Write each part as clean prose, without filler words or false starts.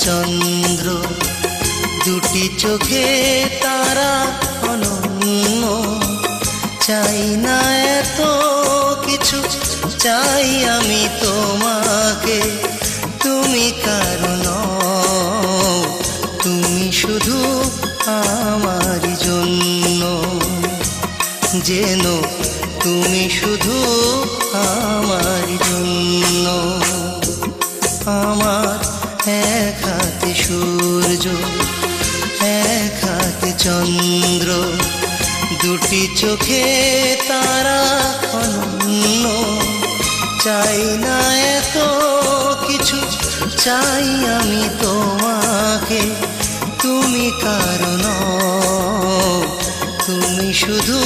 চন্দ্র, দুটি চোখে তারা অনন্য। চাই না এত কিছু, চাই আমি তোমাকে। তুমি কারণ, তুমি শুধু আমার জন্য। যেন তুমি শুধু আমার জন্য। আমার এক হাতে সূর্য, এক হাতে চন্দ্র, দুটি চোখে তারা অনন্য। চাই না এত কিছু, চাই আমি তোমাকে। তুমি কারণ, তুমি শুধু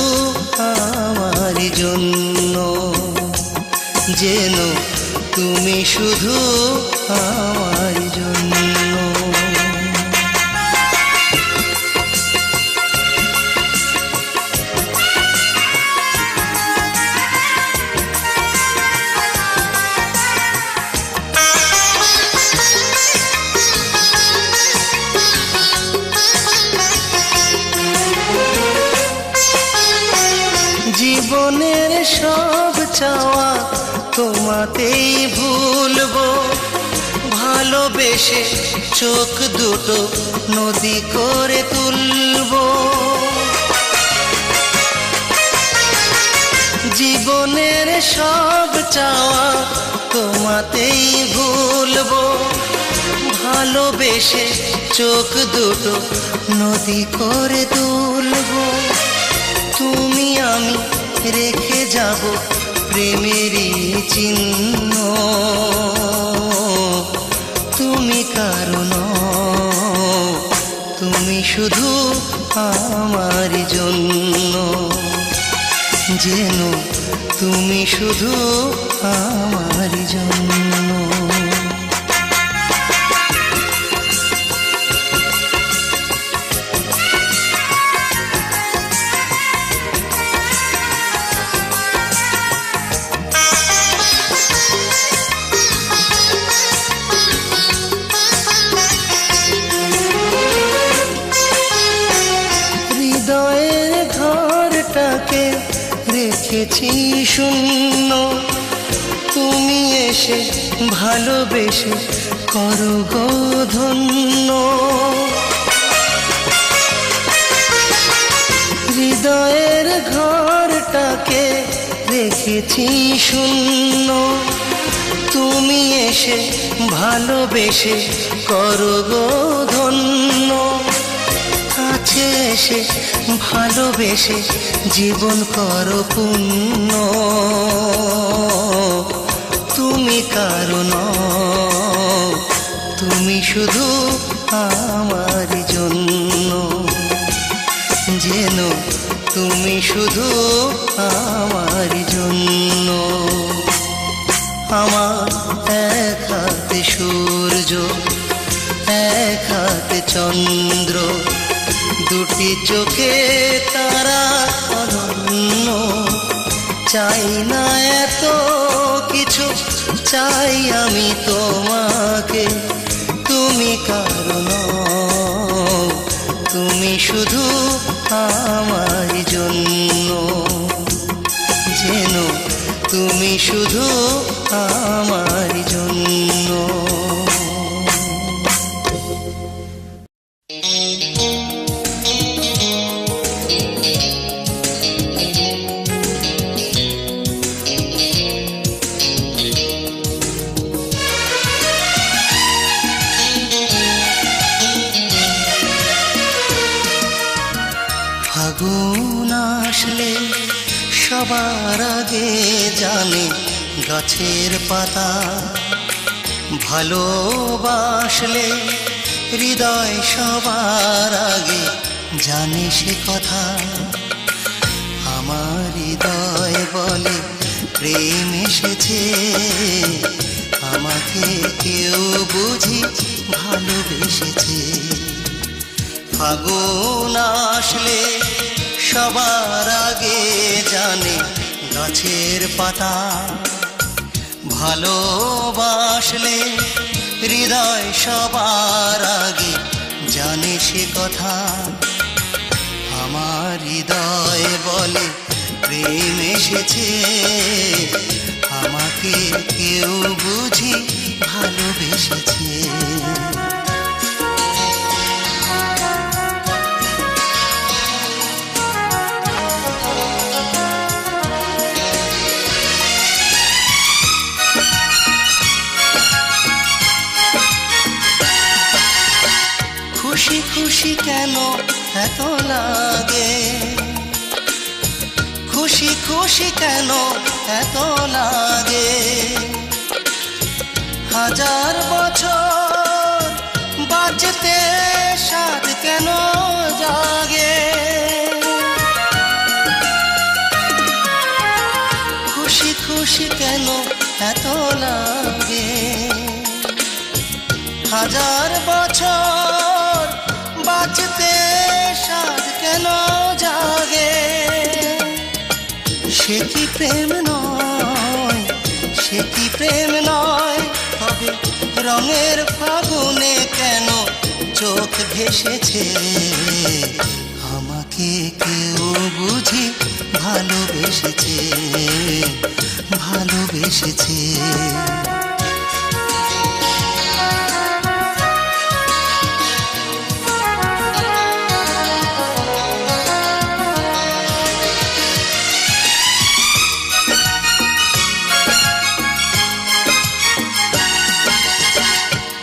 আমার জন্য। যেন তুমি শুধু আমার জন্য। জীবনের সব চাওয়া তোমাতেই ভুলবো। ভালোবেসে চোখ দুটো নদী করে তুলবো। জীবনের সব চাওয়া তোমাতেই ভুলবো। ভালোবেসে চোখ দুটো নদী করে তুলবো। তুমি আমি রেখে যাব প্রেমেরই চিহ্ন। তুমি কারণ, তুমি শুধু আমার জন্য। যেন তুমি শুধু আমার জন্য। রেখেছি শূন্য, তুমি এসে ভালোবেসে করো গো ধন্য। হৃদয়ের ঘরটাকে রেখেছি শূন্য, তুমি এসে ভালোবেসে করো গো ধন্য। কাছে এসে ভালোবেসে জীবন করো পূর্ণ। তুমি কারণ, তুমি শুধু আমার জন্য। যেন তুমি শুধু আমার জন্য। আমার এক হাতে সূর্য, এক হাতে চন্দ্র, দুটি চোখে তারা অনন্য। চাই না এত কিছু, চাই আমি তোমাকে। তুমি কারণ, তুমি শুধু আমার জন্য। যেন তুমি শুধু আমার জন্য। ফাগুন আসলে সবার আগে জানে গাছের পাতা। ভালোবাসলে হৃদয় সবার আগে জানে সে কথা। আমার হৃদয় বলে প্রেম এসেছে, আমাকে কেউ বুঝি ভালোবেসেছে। ফাগুন আসলে সবার আগে জানে গাছের পাতা। ভালোবাসলে হৃদয় সবার আগে জানে সে কথা। আমার হৃদয় বলে প্রেম এসেছে, আমাকে কেউ বুঝি ভালোবেসেছে। খুশি খুশি কেন এত লাগে, খুশি খুশি কেন এত লাগে, হাজার বছর বাঁচতে সাধ কেন জাগে। খুশি খুশি কেন এত লাগে, হাজার বছর বাঁচতে সাধ কেন জাগে। সে কি প্রেম নয়, সে কি প্রেম নয়, তবে রঙের ফাগুনে কেন চোখ ভেসেছে। আমাকে কেউ বুঝি ভালোবেসেছে, ভালোবেসেছে।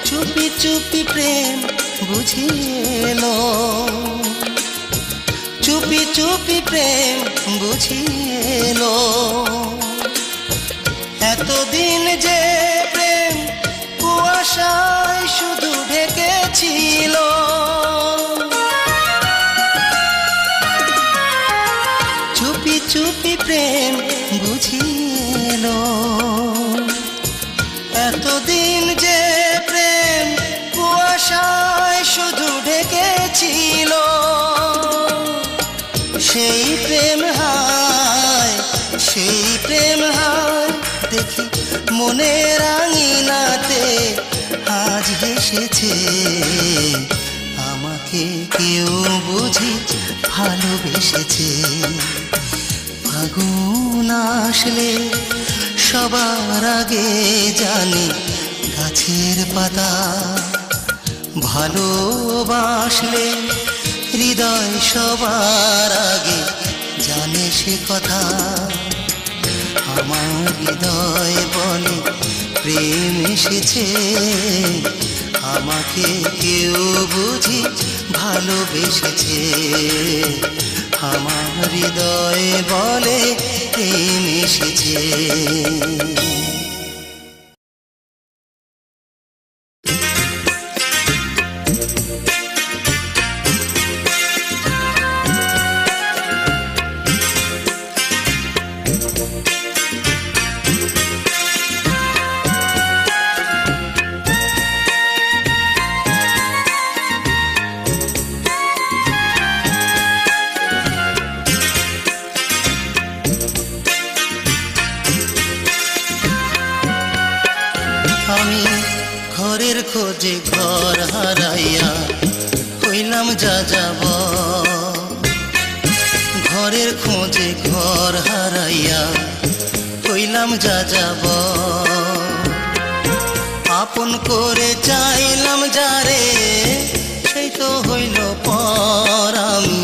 চুপি চুপি প্রেম বুঝিয়েলো, চুপি চুপি প্রেম বুঝিয়েলো। এতদিন যে প্রেম কুয়াশায় শুধু ঢেকেছিল, চুপি চুপি প্রেম বুঝিয়েলো। এতদিন যে প্রেম কুয়াশায় শুধু ঢেকেছিল, সেই প্রেম হায়, সেই প্রেম হায়, দেখি মনের আঙিনাতে আজ হেসেছে। আমাকে কেউ বুঝি ভালোবেসেছে। ফাগুন আসলে সবার আগে জানি গাছের পাতা, ভালোবাসলে হৃদয় সবার আগে জানে সে কথা। আমার হৃদয় বলে প্রেম এসেছে, আমাকে কেউ বুঝি ভালোবেসেছে। আমার হৃদয় বলে প্রেম এসেছে। আমি ঘরের খোঁজে ঘর হারাইয়া হইলাম যা যাব, ঘরের খোঁজে ঘর হারাইয়া হইলাম যা যাব। আপন করে চাইলাম যারে, সেই তো হইল পর, আমি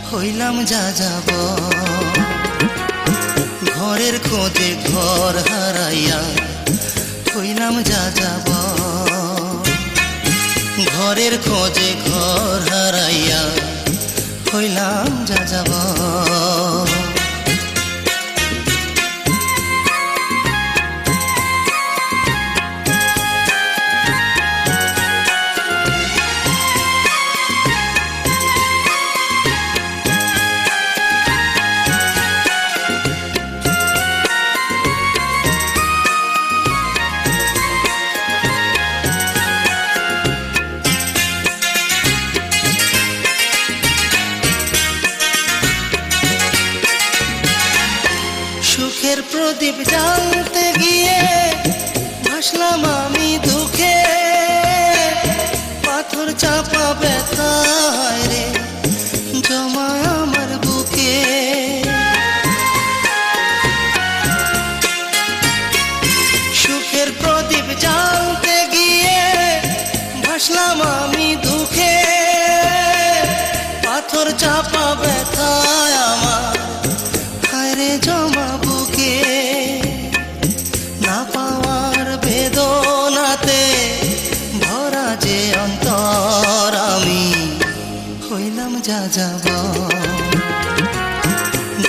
হইলাম যা যাব। ঘরের খোঁজে ঘর হারাইয়া হইলাম যা যাব, ঘরের খোঁজে ঘর হারাইয়া হইলাম যা যাব। সুখের প্রদীপ জ্বালতে গিয়ে ভাসলাম আমি দুঃখে, চাপা ব্যথায় রে জমা আমার বুকে। সুখের প্রদীপ জ্বালতে গিয়ে ভাসলাম আমি দুঃখে, পাথর চাপা ব্যথায় আমার হায় রে জমা বুকে। না পাওয়ার বেদনাতে ভরা যে অন্তর আমি হইলাম যা যাব।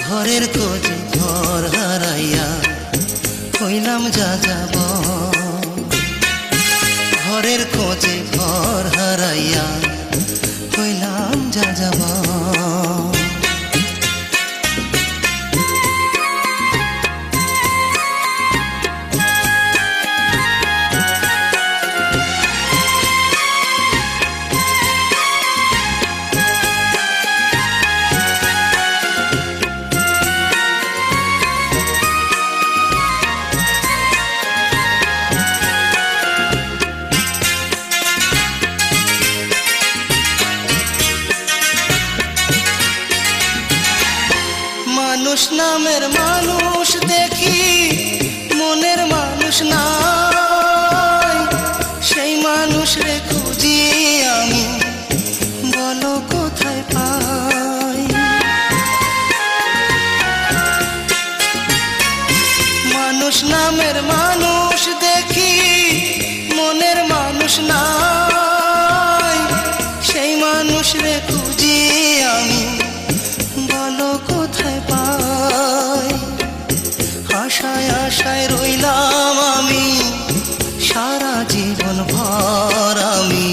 ঘরের খোঁজে ঘর হারাইয়া হইলাম যা যাব। ঘরের খোঁজে ঘর হারাইয়া হইলাম যা যাব। মানুষ নামের মানুষ দেখি মনের মানুষ নাই, সেই মানুষ রে খুঁজি আমি বলো কোথায় পাই। মানুষ নামের মানুষ দেখি মনের মানুষ নাই, সেই মানুষ রে খুঁজি আমি বলো কোথায় পাই। আশায় আশায় রইলাম আমি সারা জীবন ভর আমি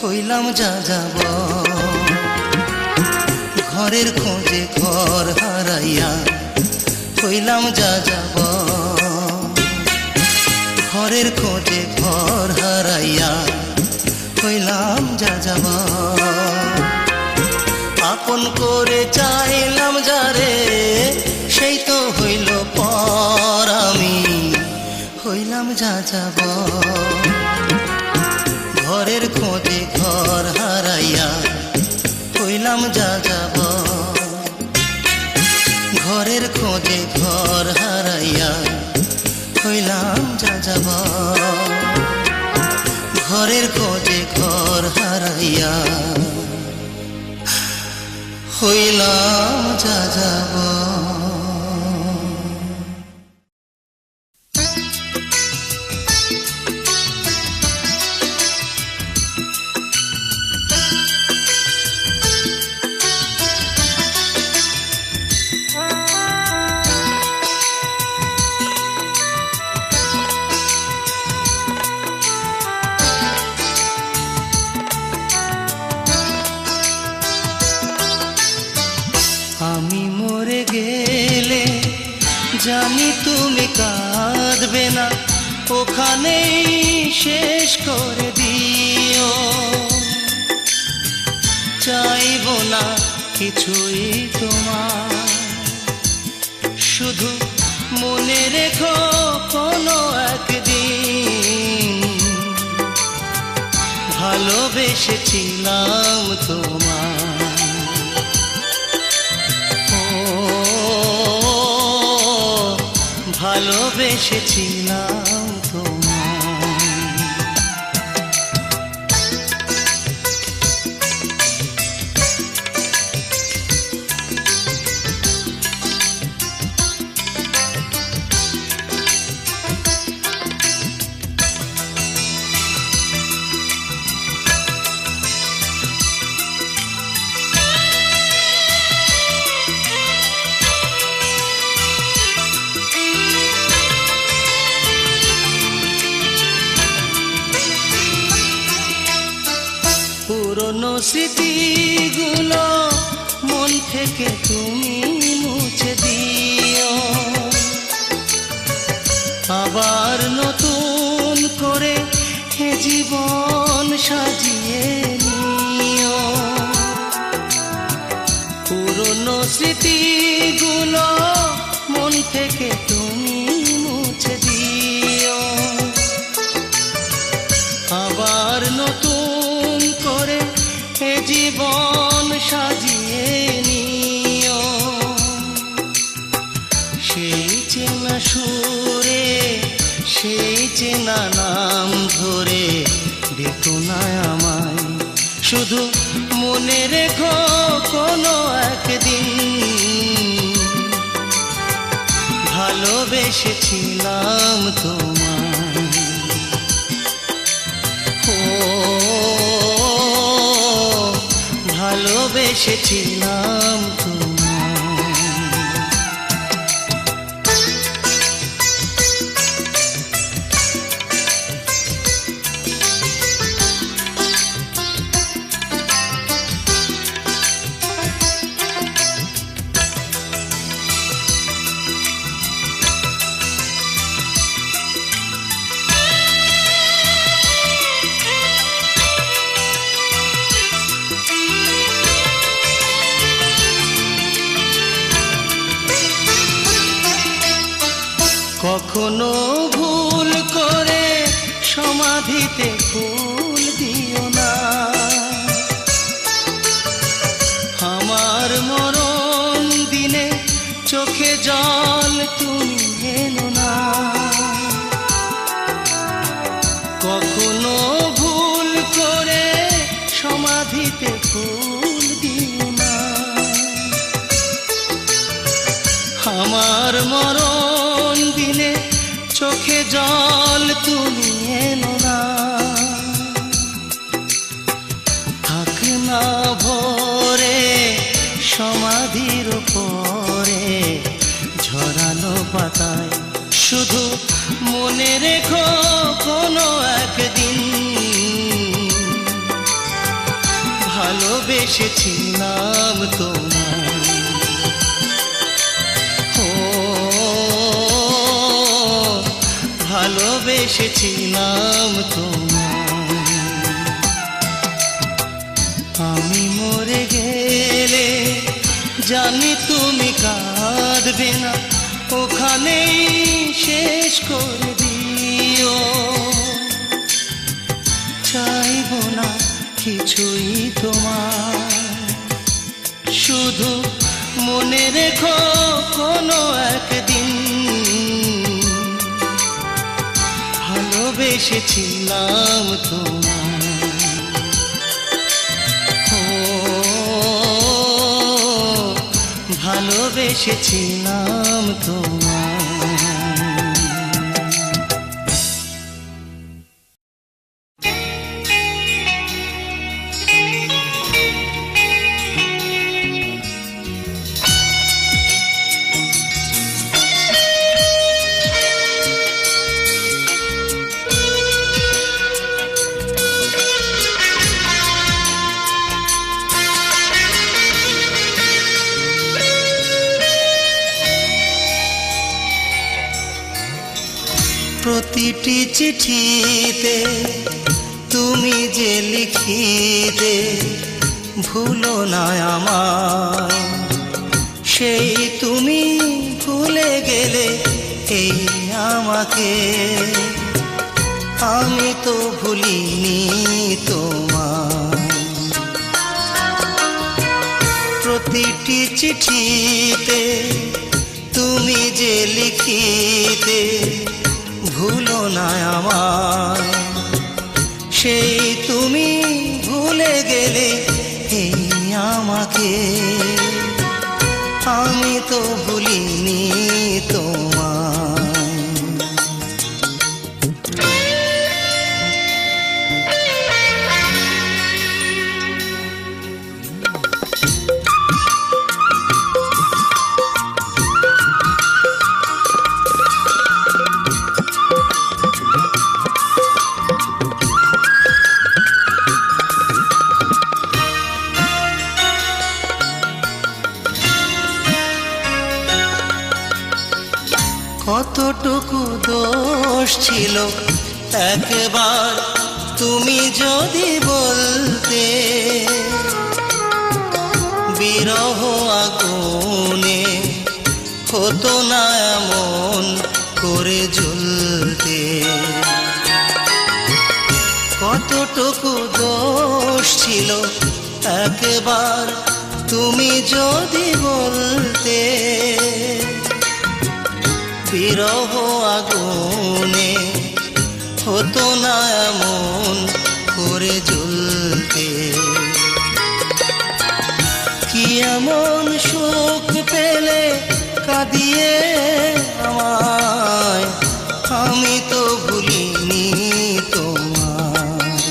হইলাম যা যাব। ঘরের খোঁজে ঘর হারাইয়া হইলাম যা যাব। ঘরের খোঁজে ঘর হারাইয়া হইলাম যা যাব। আপন করে চাইলাম যারে সেই তো হইল পর আমি হইলাম যা যাব। ঘরের খোঁজে ঘর হারাইয়া হইলাম যা যাব। ঘরের খোঁজে ঘর হারাইয়া হইলাম যা যাব। ঘরের খোঁজে ঘর হারাইয়া হইলাম যা যাব। আমি মরে গেলে জানি তুমি কাঁদবে না, ওখানেই শেষ করে দিও। চাইব না কিছুই তোমার, শুধু মনে রেখো কোনো একদিন ভালোবেসেছিলাম তোমার। ভালোবেসেছিলাম তোমায়। পুরনো স্মৃতিগুলো মন থেকে তুমি মুছে দিও, আবার নতুন করে হে জীবন সাজিয়ে নিও। পুরনো স্মৃতিগুলো মন থেকে তুমি মুছে দিও, আবার নতুন এ জীবন সাজিয়ে নিও। সেই চেনা সুরে সেই চেনা নাম ধরে দেখো না আমায়, শুধু মনে রেখো কোনো একদিন ভালোবেসেছিলাম তোমায়। ও ভালোবেসেছিলাম তোমায়। কখনো ভুল করে সমাধিতে ফুল দিও না, আমার মরণ দিনে চোখে জল তুমি এনো না। কখনো ভুল করে সমাধিতে ফুল দিও না, আমার মরণ দিনে চোখে জল তুমি এনো না। থাক না ভরে সমাধির পরে ঝরানো পাতায়, শুধু মনে রেখো কোনো একদিন ভালোবেসেছিলাম তোমায়। ভালোবেসেছিলাম তোমায়। আমি মরে গেলে জানি তুমি কাঁদবে না, ওখানেই শেষ করে দিও। চাইব না কিছুই তোমার, শুধু মনে রেখো কোনো একদিন ভালোবেসেছিলাম তোমায়। ও ভালোবেসেছিলাম তোমায়। প্রতিটি চিঠিতে তুমি যে লিখিতে ভুলো না আমায়, সেই তুমি ভুলে গেলে এই আমাকে। আমি তো ভুলিনি তোমায়। প্রতিটি চিঠিতে তুমি যে লিখিতে ভুলো না আমায়, সেই তুমি ভুলে গেলে এই আমাকে। আমি তো ভুলিনি তোমায়। কতটুকু দোষ ছিল একবার তুমি যদি বলতে, বিরহ আগুনে হতো না এমন করে জ্বলতে। কতটুকু দোষ ছিল একবার তুমি যদি বলতে, বিরহ আগুনে হতো না এমন করে জ্বলতে। কি এমন সুখ পেলে কাঁদিয়ে আমায়, আমি তো ভুলিনি তোমায়।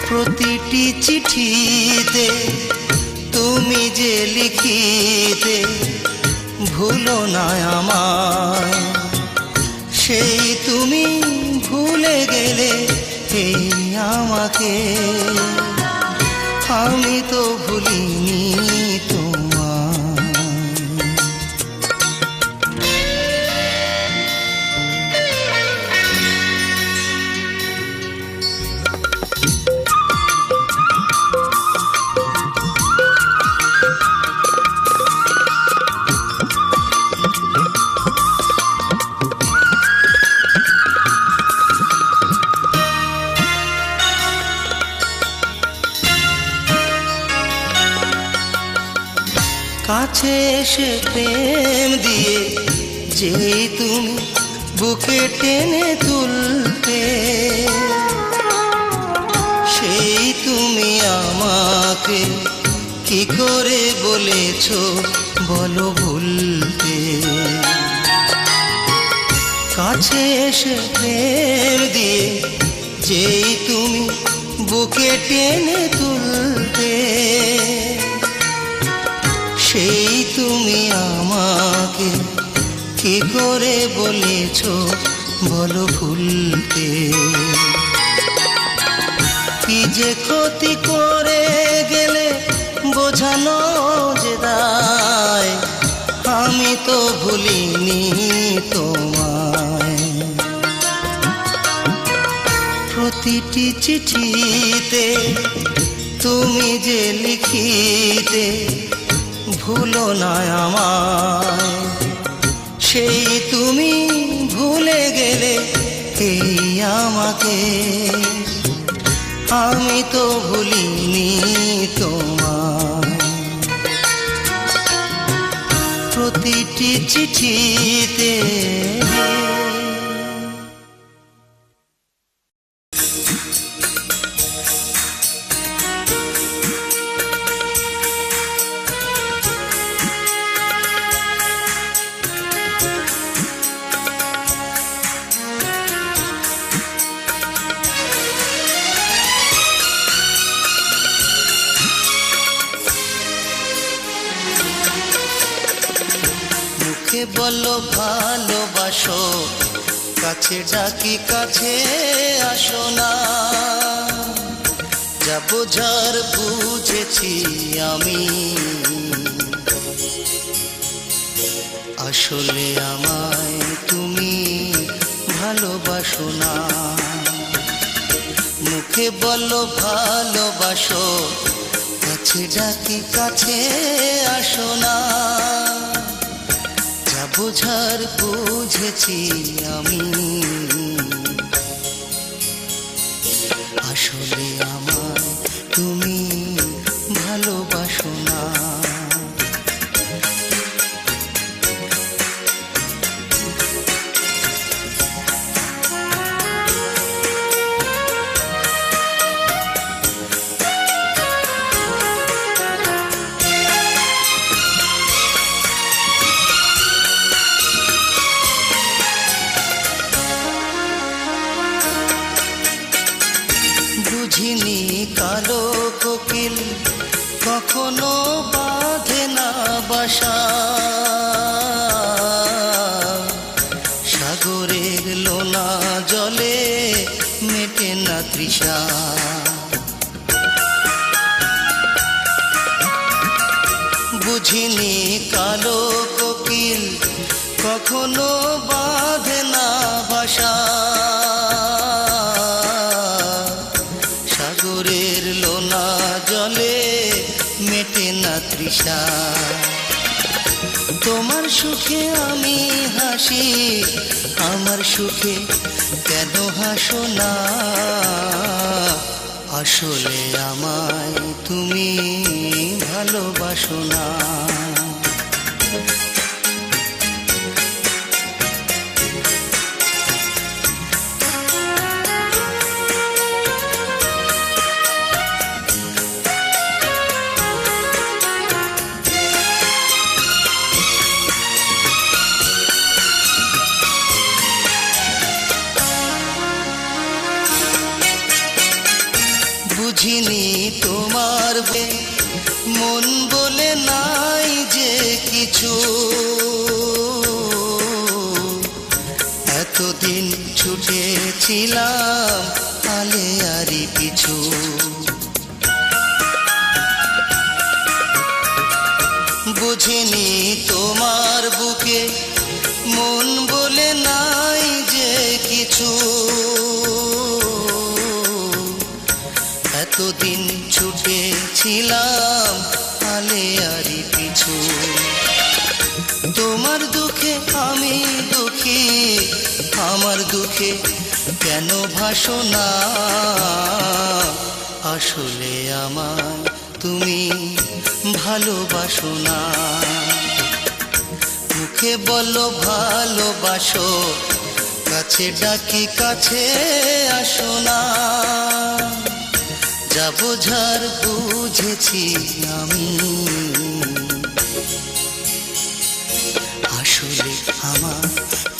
প্রতিটি চিঠিতে তুমি যে লিখিতে, ভুলো না আমায়। সেই তুমি ভুলে গেলে এই আমাকে, আমি তো ভুলিনি তোমায়। কাছে এসে প্রেম দিয়ে যেই তুমি বুকে টেনে তুলতে, সেই তুমি আমাকে কি করে বলেছো বলো ভুলতে। কাছে এসে প্রেম দিয়ে যেই তুমি বুকে টেনে তুলতে, সেই তুমি আমাকে কি করে বলেছো বলো ভুলতে। কি যে ক্ষতি করে গেলে বোঝানো যে দায়, আমি তো ভুলিনি তোমায়। প্রতিটি চিঠিতে তুমি যে লিখিতে, ভুলো না আমায়। সেই তুমি ভুলে গেলে এই আমাকে, আমি তো ভুলিনি তোমায়। প্রতিটি চিঠিতে বলো ভালোবাসো, কাছে ডাকি কাছে আসো না। যা বোঝার বুঝেছি আমি, আসলে আমায় তুমি ভালোবাসো না। মুখে বলো ভালোবাসো, কাছে ডাকি কাছে আসো না। বোঝার বুঝেছি আমি, আসলে আমায় তুমি ভালোবাসো না। বুঝিনি কালো কোকিল কখনো বাঁধে না বাসা, সাগরের লোনা জলে মেটে না তৃষা। বুঝিনি কালো কোকিল কখনো বাঁধে না বাসা, সাগরের লোনা জলে মেটে না তৃষা। তোমার সুখে আমি হাসি, আমার সুখে কেন হাসো না? আসলে আমায় তুমি ভালোবাসো না। বুঝিনি তোমার মন বলে নাই যে কিছু, এতদিন ছুটেছিলাম আলে আরি পিছু। বুঝিনি তোমার বুকে মন বলে নাই যে কিছু, এতদিন ছুটেছিলাম আলে আরি পিছু। তোমার দুঃখে আমি দুঃখী, আমার দুঃখে কেন ভাসো না? আসলে আমায় তুমি ভালোবাসো না। মুখে বলো ভালোবাসো, কাছে ডাকি কাছে আসো না। যা বোঝার বুঝেছি আমি, আসলে আমার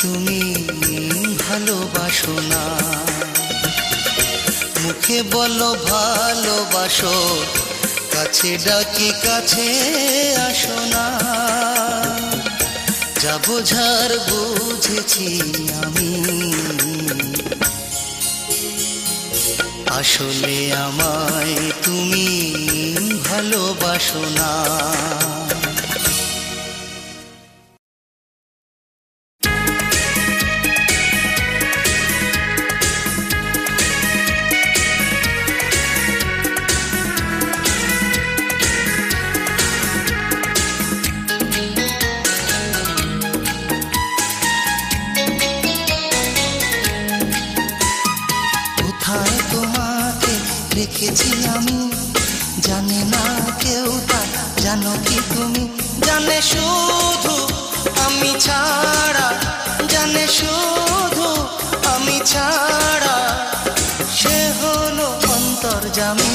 তুমি ভালোবাসো না। মুখে বলো ভালোবাসো, কাছে ডাকি কাছে আসো না। যা বোঝার বুঝেছি আমি, আসলে আমায় তুমি ভালোবাসো না। রেখেছি আমি, জানে না কেউ তা, জানো কি তুমি? জানে শুধু আমি ছাড়া, জানে শুধু আমি ছাড়া, সে হলো অন্তর্যামী।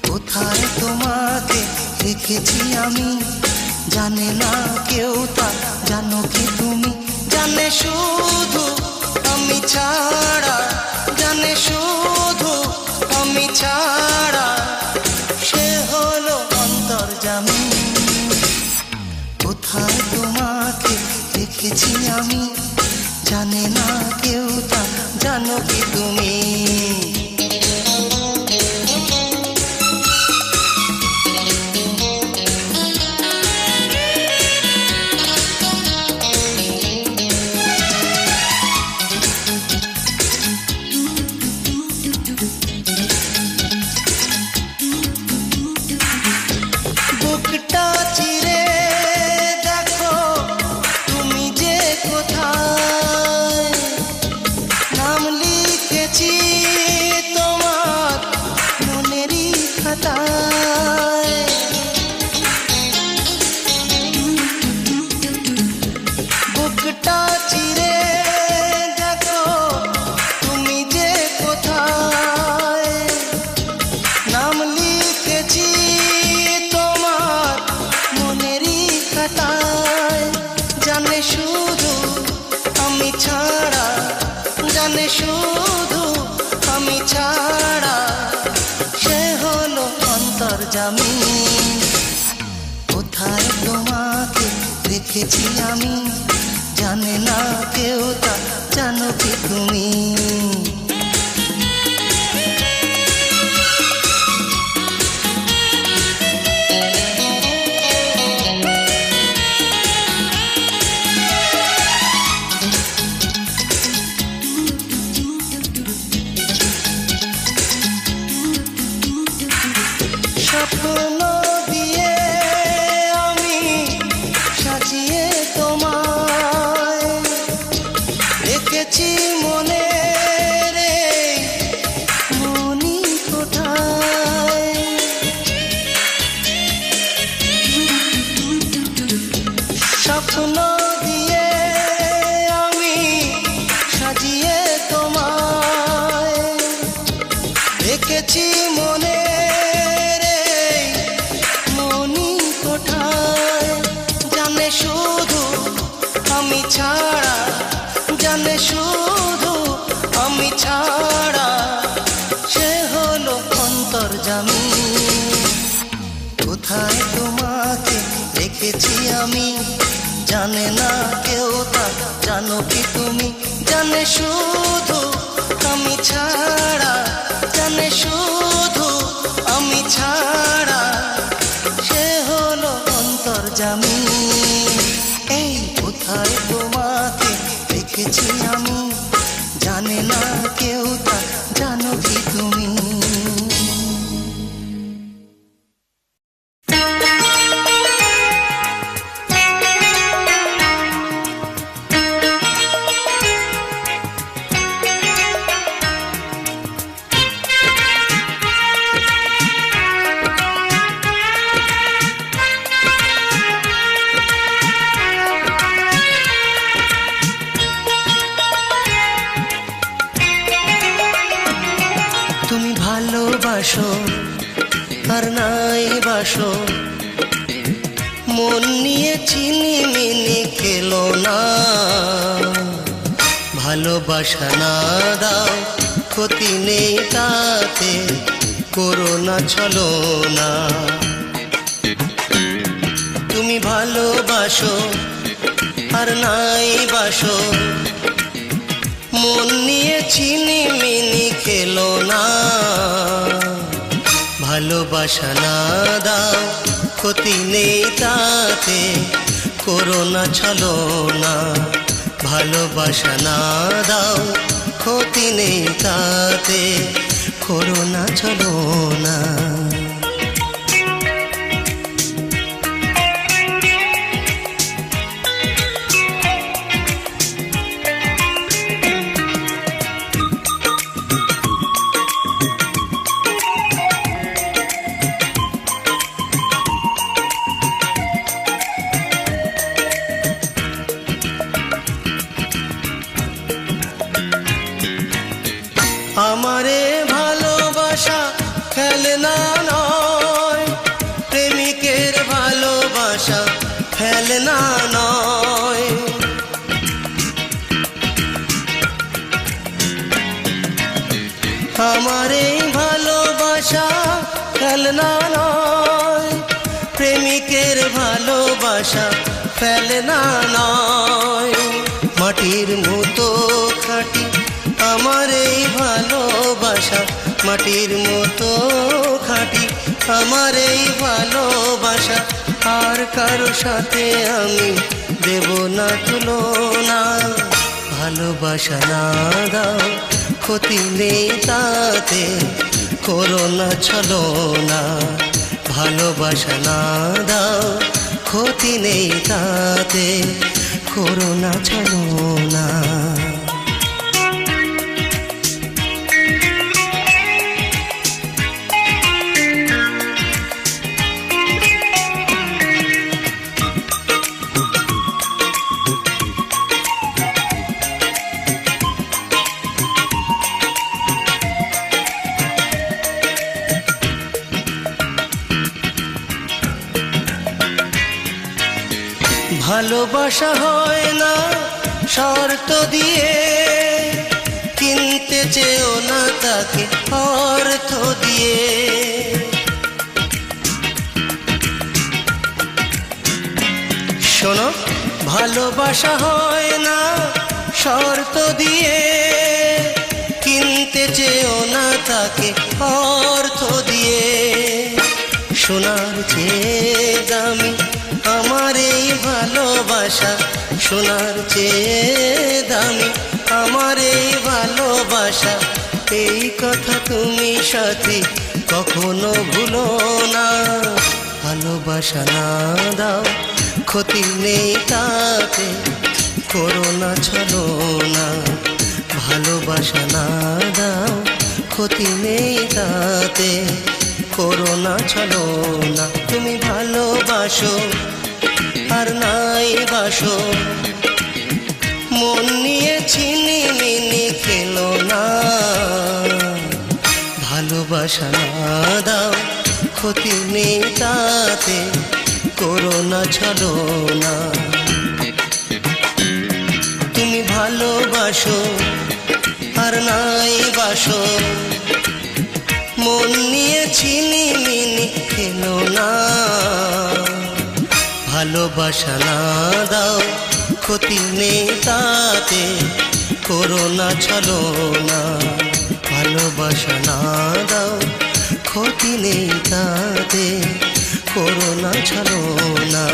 কোথায় তোমাকে রেখেছি আমি, জানে না কেউ তা, জানো কি তুমি? জানে শুধু আমি ছাড়া, জানে শুধু আমি ছাড়া, সে হলো অন্তর্যামী। কোথায় তোমাকে রেখেছি আমি, জানে না কেউ তা, জানো কি তুমি? শুধু আমি ছাড়া, সে হলো অন্তর্যামী। কোথায় তোমাকে রেখেছি আমি, জানে না কেউ তা, জানো কি তুমি? স্বপ্ন দিয়ে আমি সাজিয়ে তোমায় রেখেছি মনের ছাড়া, সে হলো অন্তর্যামী। কোথায় তোমাকে রেখেছি আমি, জানে না কেউ তা, জানো কি তুমি? জানে শুধু আমি ছাড়া, জানে শুধু আমি ছাড়া, সে হলো অন্তর্যামী। এই কোথায় তোমাকে রেখেছি আমি, জানে না কেউ তা, জানো কি তুমি? তুমি ভালোবাসো আর নাই বাসো, মন নিয়ে চিনি মিনি খেলো না। ভালোবাসা না দাও, ক্ষতি নেই তাতে, করো না ছলো না। তুমি ভালোবাসো আর নাই বাসো, মন নিয়ে চিনি মিনি খেলো না। ভালোবাসা না দাও, ক্ষতি নেই তাতে, করো না ছলো না। ভালোবাসা না দাও, ক্ষতি নেই তাতে, করো না ছলো না। আমারে ভালোবাসা খেলনা নয়, প্রেমিকের ভালোবাসা খেলনা নয়। আমারে ভালোবাসা খেলনা নয়, প্রেমিকের ভালোবাসা খেলনা নয়। মাটির মতো খাঁটি আমার এই ভালোবাসা, মাটির মতো খাঁটি আমার এই ভালোবাসা। আর কারো সাথে আমি দেব না তুলনা। ভালোবাসা না দাও, ক্ষতি নেই তাতে, করো না ছলো না। ভালোবাসা না দাও, ক্ষতি নেই তাতে, করো না ছলো না। ভালোবাসা হয় না শর্ত দিয়ে, কিনতে চেও না তাকে অর্থ দিয়ে। শোনো, ভালোবাসা হয় না শর্ত দিয়ে, কিনতে চেও না তাকে অর্থ দিয়ে। সোনার চেয়ে দামি আমার এই ভালোবাসা, সোনার চেয়ে দামি আমার এই ভালোবাসা। এই কথা তুমি সাথী কখনো ভুলো না। ভালোবাসা না দাও, ক্ষতি নেই তাতে, করো না ছলো না। ভালোবাসা না দাও, ক্ষতি নেই তাতে, করো না ছলো না। তুমি ভালোবাসো আর নাই বাসো, মন নিয়ে চিনি মিনি খেলো না। ভালোবাসা না দাও, ক্ষতি নেই তাতে, করো না ছলো না। তুমি ভালোবাসো আর নাই বাসর, মন নিয়ে ছিনিমিনি খেলো না। ভালোবাসা না দাও, ক্ষতি নেই তাতে, করো না ছলনা। ভালোবাসা না দাও, ক্ষতি নেই তাতে, করো না ছলনা।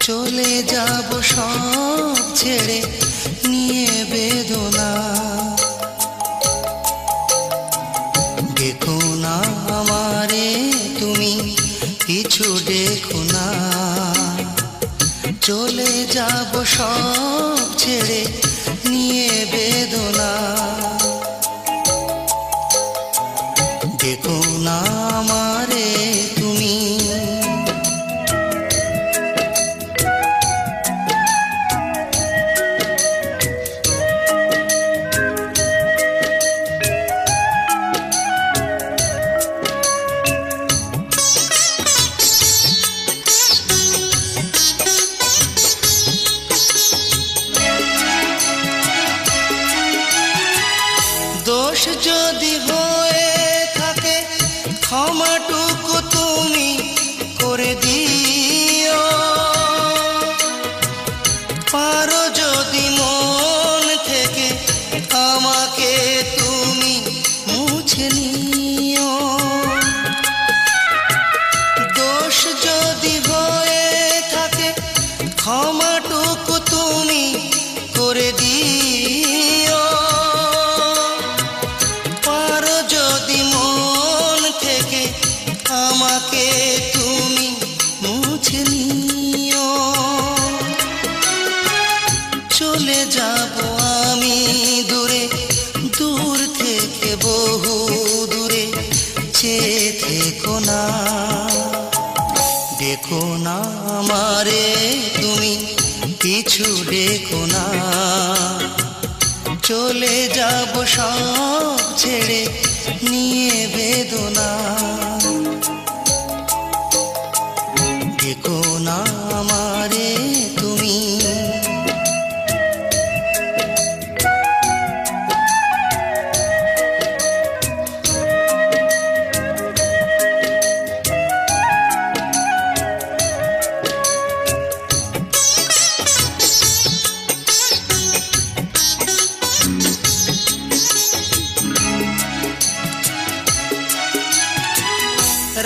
চলে যাব সব ছেড়ে নিয়ে বেদনা। দেখো না আমারে তুমি, কিছু দেখো না। চলে যাব সব ছেড়ে নিয়ে বেদনা। দেখো না আমারে তুমি। দোষ যদি হয়ে থাকে ক্ষমাটুকু তুমি করে দিও। পারো যদি মন থেকে আমাকে তুমি মুছে নিও। দোষ যদি হয়ে থাকে ক্ষমাটুকু তুমি করে দিও। আমাকে তুমি মুছে নিও। চলে যাব আমি দূরে, দূর থেকে বহু দূরে, চেয়ে থেকো না। দেখো না আমারে তুমি, কিছু দেখো না। চলে যাব সব ছেড়ে নিয়ে বেদনা। দেখো না আমারে তুমি।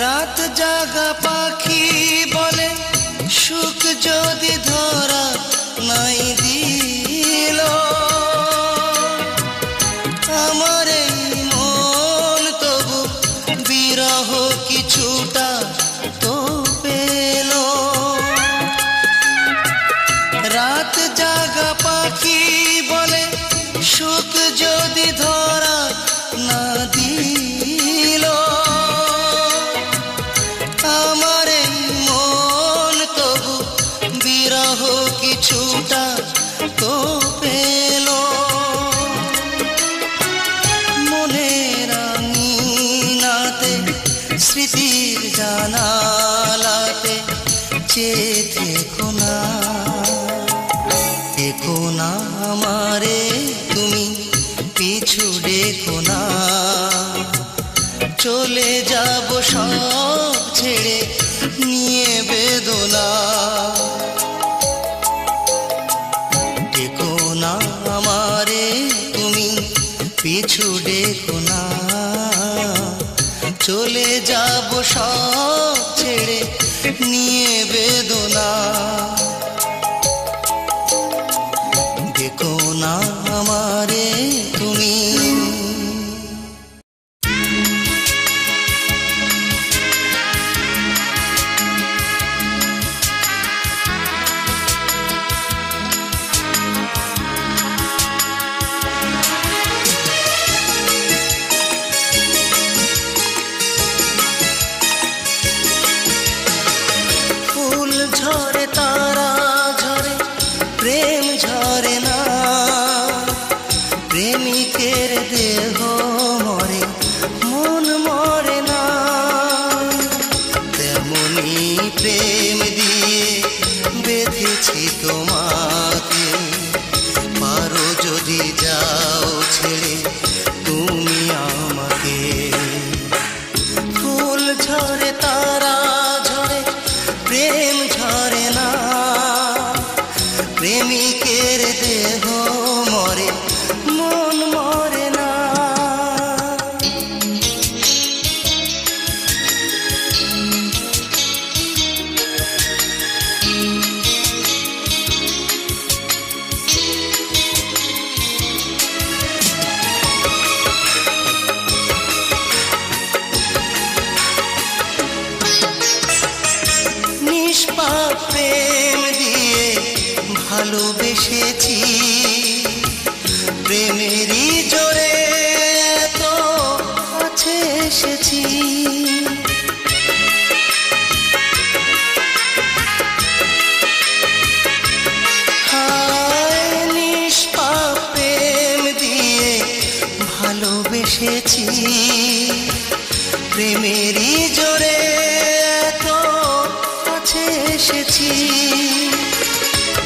রাত জাগা পাখি বলে সুখ যদি ধরা নাই দিল। আমার এই মন তবু বিরহ কিছুটা তো পেল। রাত জাগা পাখি বলে সুখ যদি ধরা না দিল। আমার এই মন তবু বিরহ কিছুটা তো পেল। মনের আঙিনাতে স্মৃতির জানালাতে চেয়ে থেকো না। দেখো না আমারে তুমি, পিছু দেখো না। চলে যাব সব ছেড়ে নিয়ে বেদনা। দেখো না আমারে তুমি, পিছু দেখো না। চলে যাব সব ছেড়ে নিয়ে বেদনা। দেখো না আমারে তুমি। প্রেমিকের দেহ মরে মন মরে না, তেমনি প্রেম দিয়ে বেঁধেছি তোমাকে। পারো যদি যাও ছেড়ে তুমি আমাকে। ফুল ঝরে তারা ঝরে প্রেম ঝরে না, প্রেমিকের দেহ মরে মন মরে না। নিষ্পাপ প্রেম দিয়ে ভালোবেসেছি, প্রেমেরই জোরে তো কাছে এসেছি। হায় নিষ্পাপ প্রেম দিয়ে ভালোবেসেছি, প্রেমেরই জোরে তো কাছে এসেছি।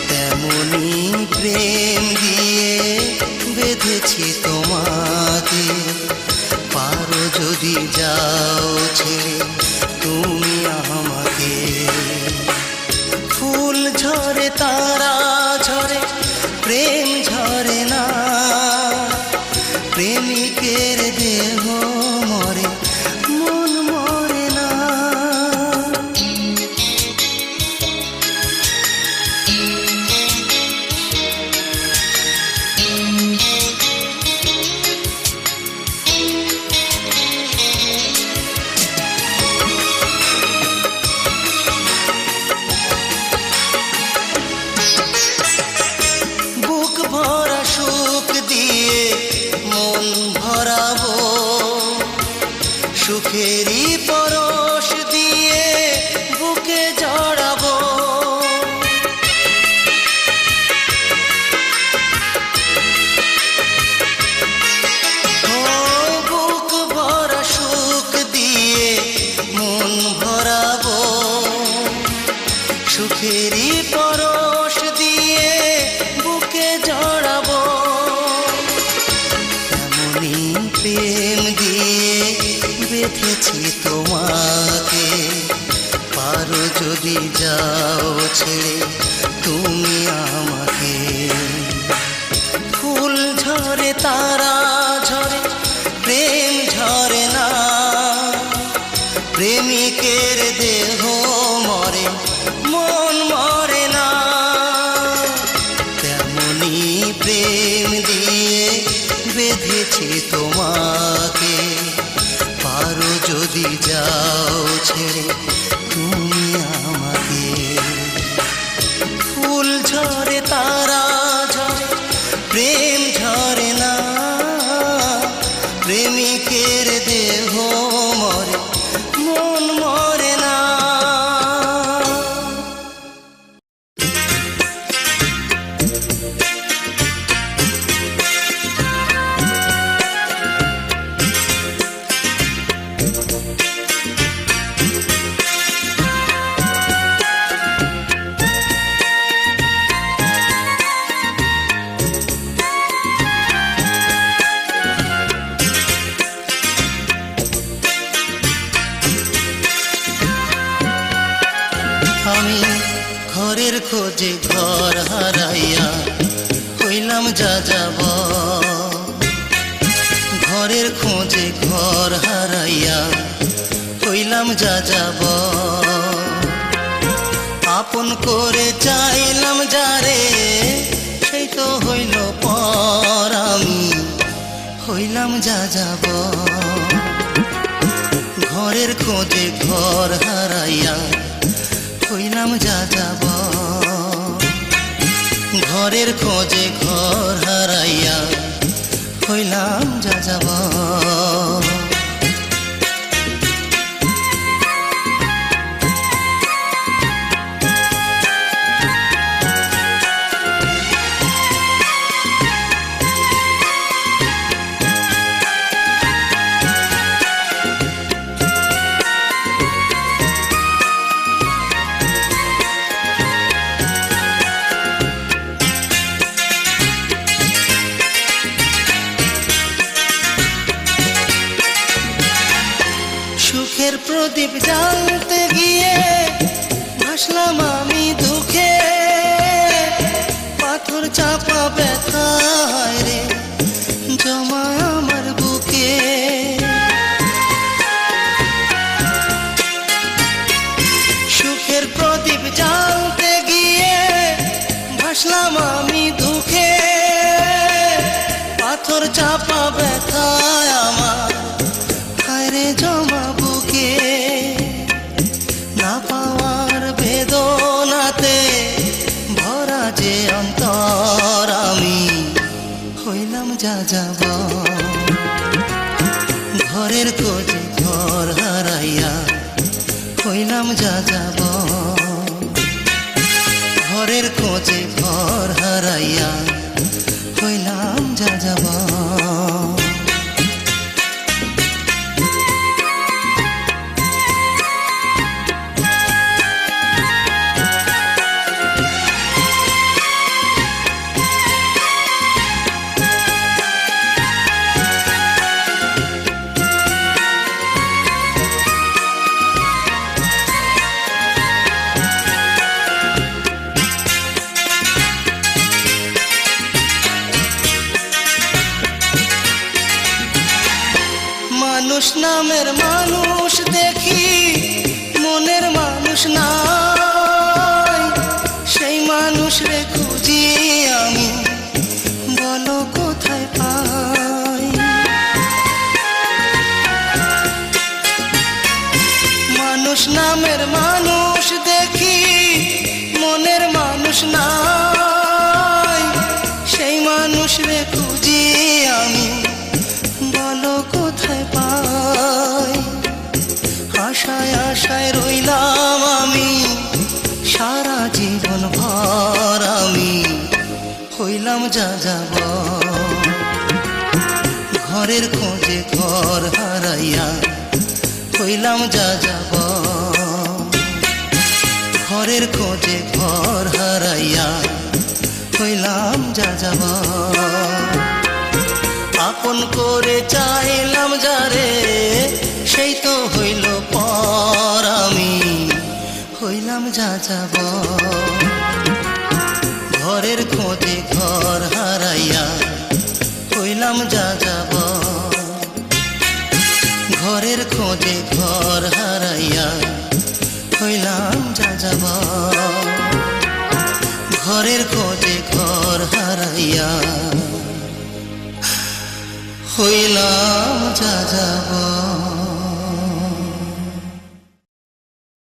তেমনি প্রেম দিয়ে বেঁধেছি তোমাকে। পারো যদি যাও ছেড়ে তুমি আমাকে। ফুল ঝরে তারা ঝরে প্রেম ঝরে না, প্রেমিকের দেহ মরে মন মরে না। বুক ভরা সুখ দিয়ে মন ভরাবো, সুখেরই পরশ দিয়ে বুকে জড়াবো। ও বুক ভরা সুখ দিয়ে মন ভরাবো, সুখেরই পরশ দিয়ে বুকে জড়াবো। তেমনি প্রেম দিয়ে বেঁধেছি তোমাকে। পারো যদি যাও ছেড়ে তুমি আমাকে। ফুল ঝরে তারা ঝরে প্রেম ঝরে না, প্রেমিকের দেহ মরে মন মরে না। তেমনি প্রেম দিয়ে বেঁধেছি তোমাকে। পারো যদি যাও ছেড়ে তুমি আমাকে। ফুল ঝরে তারা ঝরে প্রেম ঝরে না, প্রেমিকের দেহ মরে মন মরে না। আমি ঘরের খোঁজে ঘর হারাইয়া হইলাম যা যাব। ঘরের খোঁজে ঘর হারাইয়া হইলাম যা যাব। আপন করে চাইলাম যারে সেই তো হইল পর। আমি হইলাম যা যাব। ঘরের খোঁজে ঘর হারাইয়া হইলাম যা যাব। ঘরের খোঁজে ঘর হারাইয়া হইলাম যা যাব। প্রদীপ জ্বালতে গিয়ে ভাসলাম আমি দুঃখে, পাথর চাপা ব্যথায় রে জমা আমার বুকে। সুখের প্রদীপ জ্বালতে গিয়ে ভাসলাম আমি দুঃখে, পাথর চাপা ব্যথায় আমার হায়রে জমা বুকে। না পাওয়ার বেদনাতে ভরা যে অন্তর, আমি হইলাম যা যাব। ঘরের খোঁজে ঘর হারাইয়া হইলাম যা যাব। ঘরের খোঁজে ঘর হারাইয়া হইলাম যা যাব। মানুষ নামের মানুষ দেখি, মনের মানুষ নাই, সেই মানুষ রে খুঁজি আমি, বলো কোথায় পাই। মানুষ নামের মানুষ দেখি, মনের মানুষ নাই, সেই মানুষ রে খুঁজি আমি, বলো কোথায় পাই। আশায় আশায় রইলাম আমি সারা জীবন ভর, আমি হইলাম যা যাব। ঘরের খোঁজে ঘর হারাইয়া হইলাম যা যাব। ঘরের খোঁজে ঘর হারাইয়া হইলাম যা যাব। আপন করে চাইলাম যারে, সেই তো হইল পর, আমি হইলাম যা যাব। ঘরের খোঁজে ঘর হারাইয়া হইলাম যা যাব। ঘরের খোঁজে ঘর হারাইয়া হইলাম যা যাব। ঘরের খোঁজে ঘর হারাইয়া হইলাম যা যাব।